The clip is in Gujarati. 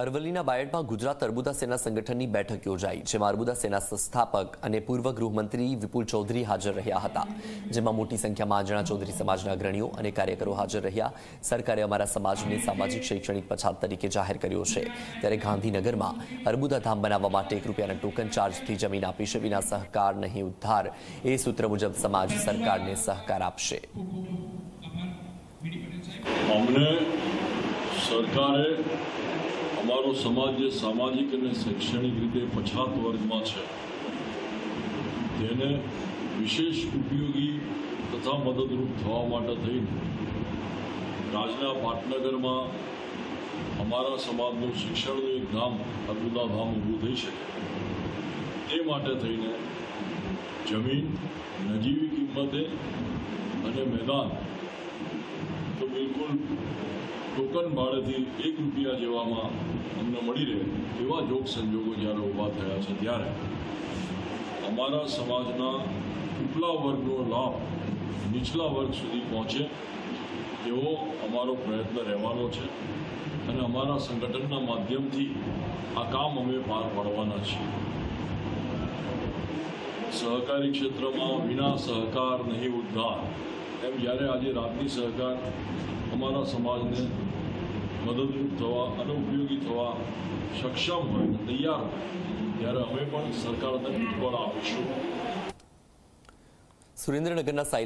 અરવલ્લીના બાયડમાં ગુજરાત અર્બુદા સેના સંગઠનની બેઠક યોજાઈ, જેમાં અર્બુદા સેના સંસ્થાપક અને પૂર્વ ગૃહમંત્રી વિપુલ ચૌધરી હાજર રહ્યા હતા, જેમાં મોટી સંખ્યામાં આંજણા ચૌધરી સમાજના અગ્રણીઓ અને કાર્યકરો હાજર રહ્યા. સરકારે અમારા સમાજને સામાજિક શૈક્ષણિક પછાત તરીકે જાહેર કર્યો છે, ત્યારે ગાંધીનગરમાં અર્બુદા ધામ બનાવવા માટે ₹1 ટોકન ચાર્જથી જમીન આપી છે. વિના સહકાર નહીં ઉદ્ધાર, એ સૂત્ર મુજબ સમાજ સરકારને સહકાર આપશે. અમને સરકારે અમારો સમાજ જે સામાજિક અને શૈક્ષણિક રીતે પછાત વર્ગમાં છે તેને વિશેષ ઉપયોગી તથા મદદરૂપ થવા માટે થઈને રાજના પાટનગરમાં અમારા સમાજનું શિક્ષણનું એક ધામ અર્બુદા ધામ ઊભું થઈ શકે તે માટે થઈને જમીન નજીવી કિંમતે અને મેદાન તો બિલકુલ ટોકન ભાડેથી ₹1 જેવામાં અમને મળી રહે એવા જોગ સંજોગો જ્યારે ઊભા થયા છે, ત્યારે અમારા સમાજના ઉપલા વર્ગનો લાભ નીચલા વર્ગ સુધી પહોંચે એવો અમારો પ્રયત્ન રહેવાનો છે અને અમારા સંગઠનના માધ્યમથી આ કામ અમે પાર પાડવાના છીએ. સહકારી ક્ષેત્રમાં વિના સહકાર નહીં ઉદ્ધાર, એમ જ્યારે આજે રાજની સહકાર અમારા સમાજને મદદરૂપ થવા અને ઉપયોગી થવા સક્ષમ હોય, તૈયાર હોય, ત્યારે અમે પણ સરકારને પીઠબળ આપીશું. સુરેન્દ્રનગરના